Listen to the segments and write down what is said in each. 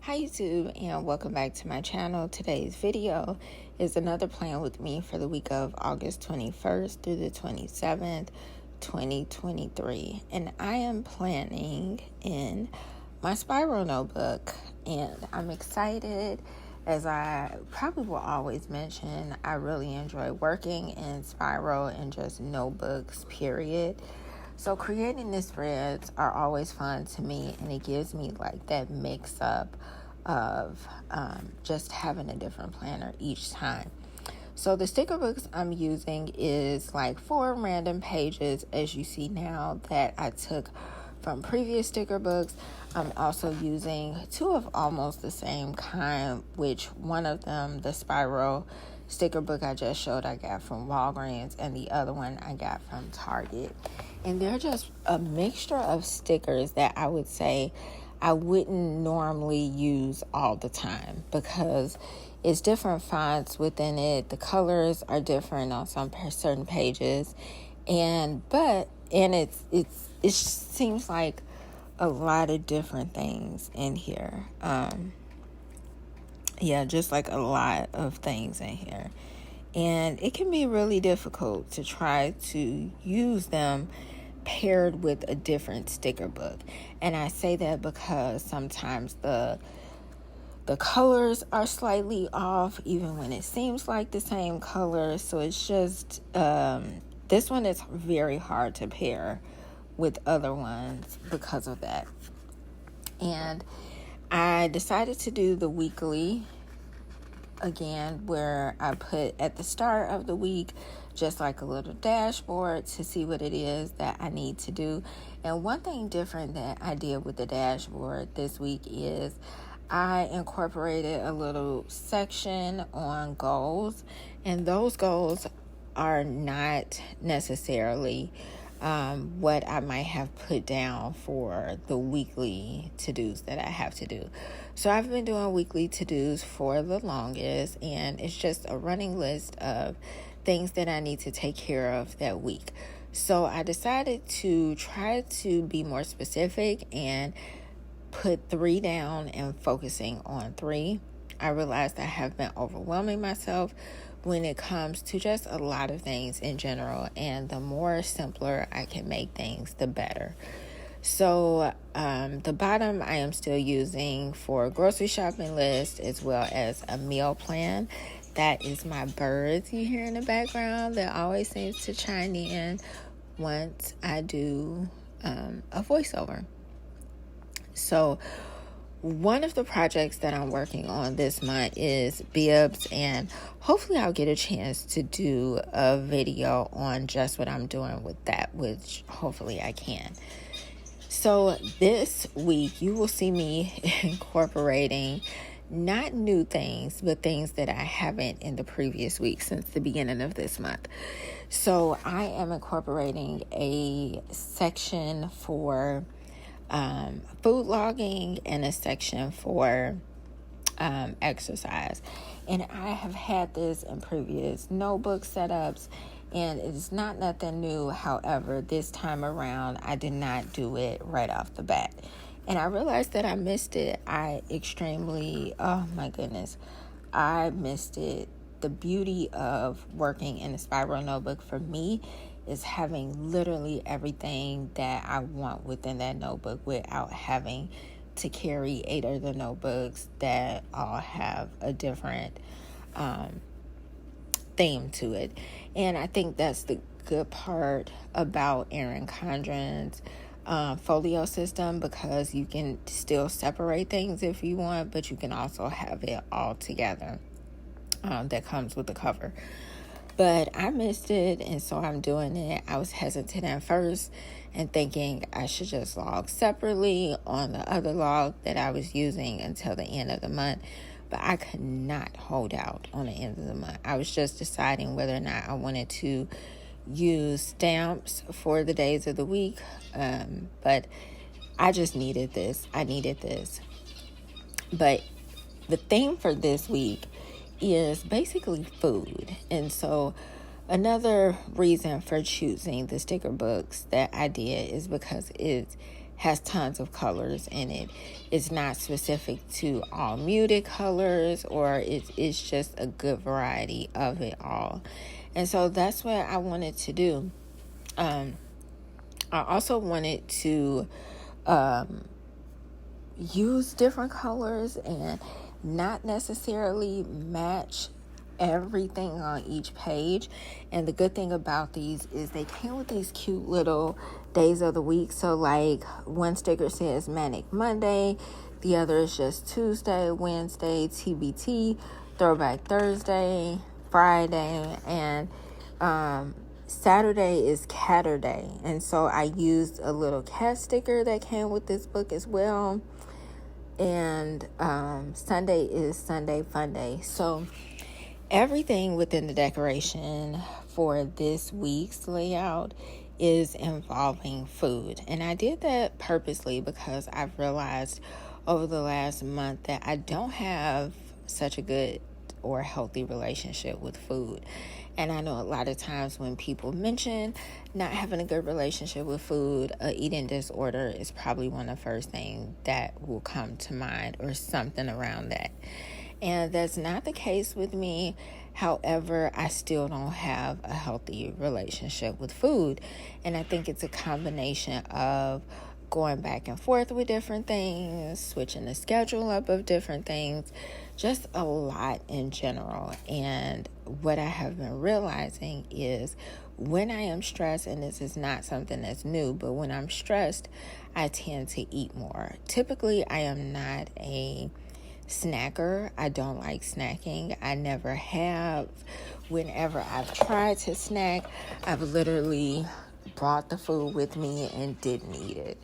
Hi YouTube, and welcome back to my channel. Today's video is another plan with me for the week of August 21st through the 27th, 2023. And I am planning in my spiral notebook, and I'm excited. As I probably will always mention, I really enjoy working in spiral and just notebooks, period. So creating these spreads are always fun to me, and it gives me like that mix up of just having a different planner each time. So the sticker books I'm using is like 4 random pages, as you see now, that I took from previous sticker books. I'm also using 2 of almost the same kind, which one of them, the spiral sticker book I just showed, I got from Walgreens, and the other one I got from Target. And they're just a mixture of stickers that I would say I wouldn't normally use all the time because it's different fonts within it. The colors are different on some certain pages, and it seems like a lot of different things in here. Just like a lot of things in here. And it can be really difficult to try to use them paired with a different sticker book. And I say that because sometimes the colors are slightly off, even when it seems like the same color. So it's just, this one is very hard to pair with other ones because of that. And I decided to do the weekly again, where I put at the start of the week just like a little dashboard to see what it is that I need to do. And one thing different that I did with the dashboard this week is I incorporated a little section on goals, and those goals are not necessarily what I might have put down for the weekly to-dos that I have to do. So I've been doing weekly to-dos for the longest, and it's just a running list of things that I need to take care of that week. So I decided to try to be more specific and put 3 down and focusing on 3. I realized I have been overwhelming myself when it comes to just a lot of things in general, and the more simpler I can make things, the better. So the bottom I am still using for grocery shopping list, as well as a meal plan. That is my birds you hear in the background that always seems to chime in once I do a voiceover. So one of the projects that I'm working on this month is bibs, and hopefully I'll get a chance to do a video on just what I'm doing with that, which hopefully I can. So this week you will see me incorporating not new things, but things that I haven't in the previous week since the beginning of this month. So I am incorporating a section for food logging and a section for exercise. And I have had this in previous notebook setups, and it's not nothing new. However, this time around, I did not do it right off the bat. And I realized that I missed it. I missed it. The beauty of working in a spiral notebook for me is having literally everything that I want within that notebook without having to carry 8 other notebooks that all have a different theme to it. And I think that's the good part about Erin Condren's folio system, because you can still separate things if you want, but you can also have it all together that comes with the cover. But I missed it, and so I'm doing it. I was hesitant at first and thinking I should just log separately on the other log that I was using until the end of the month. But I could not hold out on the end of the month. I was just deciding whether or not I wanted to use stamps for the days of the week. But I just needed this. I needed this. But the theme for this week is basically food. And so another reason for choosing the sticker books that I did is because it has tons of colors in it. It's not specific to all muted colors, or it's just a good variety of it all. And so that's what I wanted to do. I also wanted to use different colors and not necessarily match everything on each page. And the good thing about these is they came with these cute little days of the week. So like one sticker says Manic Monday, the other is just Tuesday, Wednesday, TBT, Throwback Thursday, Friday, and Saturday is Catterday. And so I used a little cat sticker that came with this book as well. And Sunday is Sunday Fun Day. So everything within the decoration for this week's layout is involving food. And I did that purposely because I've realized over the last month that I don't have such a good or healthy relationship with food. And I know a lot of times when people mention not having a good relationship with food, an eating disorder is probably one of the first things that will come to mind, or something around that. And that's not the case with me. However, I still don't have a healthy relationship with food. And I think it's a combination of going back and forth with different things, switching the schedule up of different things, just a lot in general. And what I have been realizing is when I am stressed, and this is not something that's new, but when I'm stressed, I tend to eat more. Typically, I am not a snacker. I don't like snacking. I never have. Whenever I've tried to snack, I've literally brought the food with me and didn't eat it.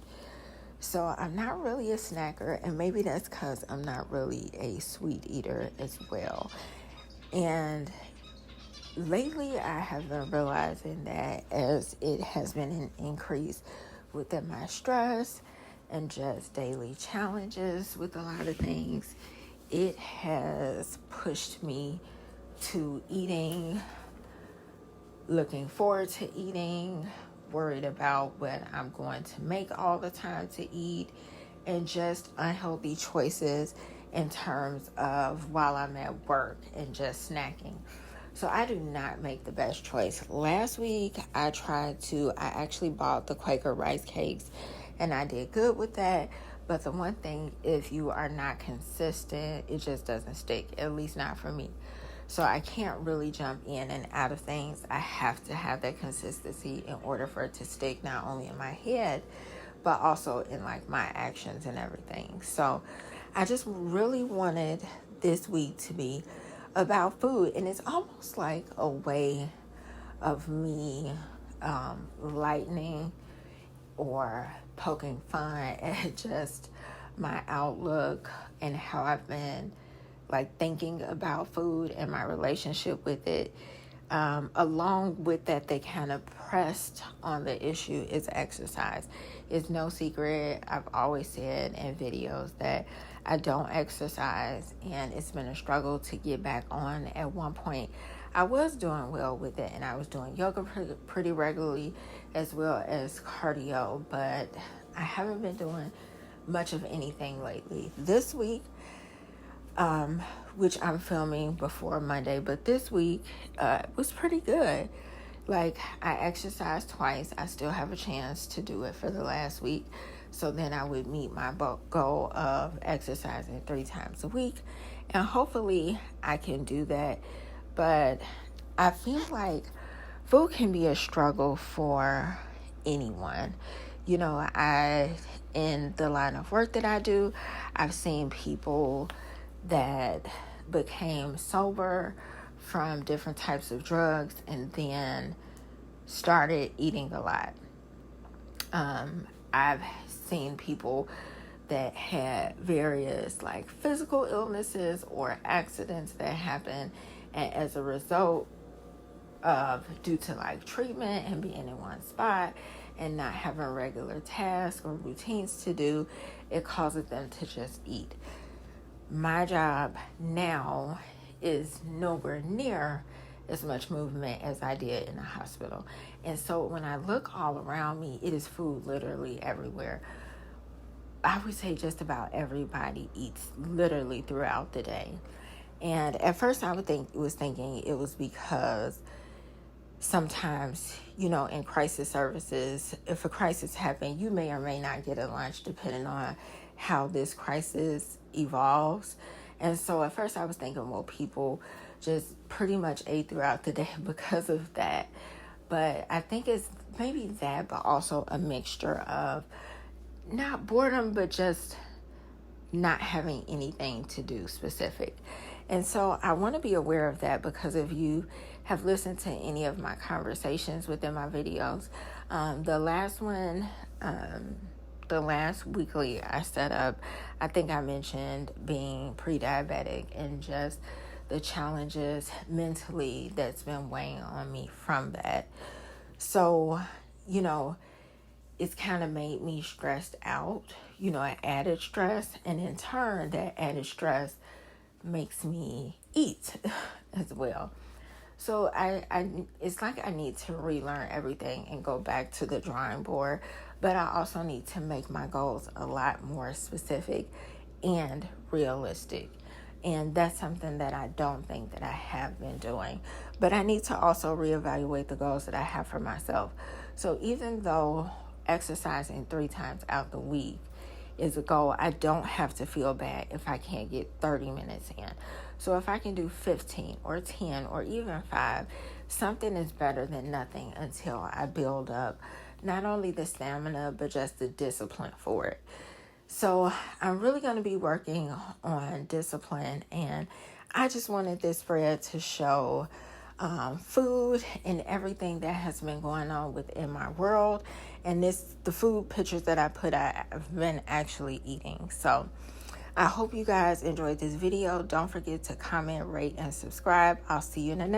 So I'm not really a snacker, and maybe that's because I'm not really a sweet eater as well. And lately I have been realizing that as it has been an increase within my stress and just daily challenges with a lot of things, it has pushed me to eating, looking forward to eating, worried about what I'm going to make all the time to eat, and just unhealthy choices in terms of while I'm at work and just snacking. So I do not make the best choice. Last week I actually bought the Quaker rice cakes, and I did good with that. But the one thing, if you are not consistent, it just doesn't stick, at least not for me. So I can't really jump in and out of things. I have to have that consistency in order for it to stick, not only in my head, but also in like my actions and everything. So I just really wanted this week to be about food. And it's almost like a way of me lightening or poking fun at just my outlook and how I've been like thinking about food and my relationship with it. Along with that, they kind of pressed on the issue is exercise. It's no secret. I've always said in videos that I don't exercise, and it's been a struggle to get back on. At one point, I was doing well with it, and I was doing yoga pretty regularly as well as cardio, but I haven't been doing much of anything lately. This week, which I'm filming before Monday, but this week was pretty good. Like, I exercised twice. I still have a chance to do it for the last week. So then I would meet my goal of exercising 3 times a week. And hopefully I can do that. But I feel like food can be a struggle for anyone. You know, in the line of work that I do, I've seen people that became sober from different types of drugs and then started eating a lot. I've seen people that had various like physical illnesses or accidents that happened, and as a result of due to like treatment and being in one spot and not having regular tasks or routines to do, it causes them to just eat. My job now is nowhere near as much movement as I did in the hospital. And so when I look all around me, it is food literally everywhere. I would say just about everybody eats literally throughout the day. And at first I was thinking it was because sometimes, in crisis services, if a crisis happens, you may or may not get a lunch depending on how this crisis evolves. And so at first I was thinking, well, people just pretty much ate throughout the day because of that. But I think it's maybe that, but also a mixture of not boredom, but just not having anything to do specific. And so I want to be aware of that, because if you have listened to any of my conversations within my videos, the last one, the last weekly I set up, I think I mentioned being pre-diabetic and just the challenges mentally that's been weighing on me from that. So, it's kind of made me stressed out, added stress. And in turn, that added stress makes me eat as well. So it's like I need to relearn everything and go back to the drawing board. But I also need to make my goals a lot more specific and realistic. And that's something that I don't think that I have been doing. But I need to also reevaluate the goals that I have for myself. So even though exercising 3 times out the week is a goal, I don't have to feel bad if I can't get 30 minutes in. So if I can do 15 or 10 or even 5, something is better than nothing until I build up not only the stamina, but just the discipline for it. So I'm really going to be working on discipline, and I just wanted this spread to show food and everything that has been going on within my world. And the food pictures that I put out, I've been actually eating. So I hope you guys enjoyed this video. Don't forget to comment, rate, and subscribe. I'll see you in the next